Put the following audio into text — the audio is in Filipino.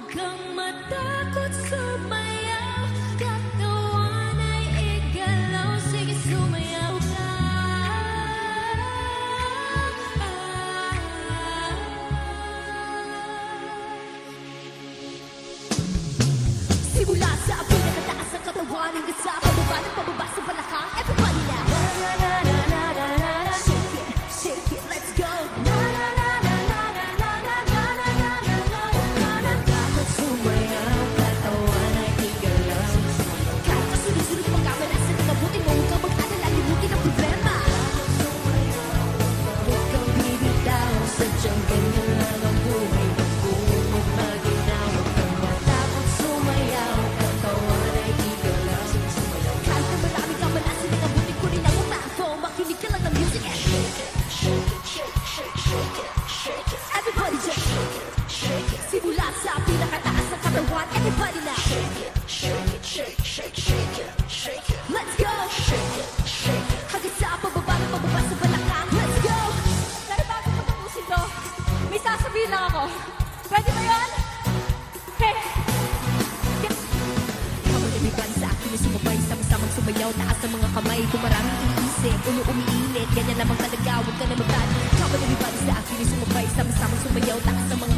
kang matakot sumayaw, katawan ay igalaw, sige sumayaw ka. Simula sa pinakataas ng katawan hanggang sa pababa ng pababa sa balakang. Everybody now! Shake it, shake it, let's go! Takot sumayaw, katawan ay igalaw. Kahit kasunod-sunod pang kamalasan ng mabuti mo, huwag kang mag-alala, limutin ang problema. Huwag kang bibitaw, sadyang ganyan lang ang buhay. Huwag maginaw, huwag kang matakot sumayaw, katawan ay igalaw. Kahit na maraming kamalasan ng mabuti ko rin ang umakto, makinig ka lang ng music and shake it, shake it, shake it, shake it, shake it. Everybody just shake it, shake it. Simula sa pinakataas ng katawan, everybody now. Shake it, shake it, shake, shake, shake it, shake it. Let's go! Shake it, shake it. Hanggang sa pababa ng pababa sa balakang. Let's go! Pero bago ko tapusin to, may sasabihin lang ako. Pwede ba yun? Hey! Habang everybody sa akin ay sumabay, sama-samang sumayaw, taas ang mga kamay, kung maraming iniisip, ulo umiinit, ganyan lamang talaga, huwag ka na magtali. Habang everybody sa akin ay sumabay, sama-samang sumayaw, taas ang mga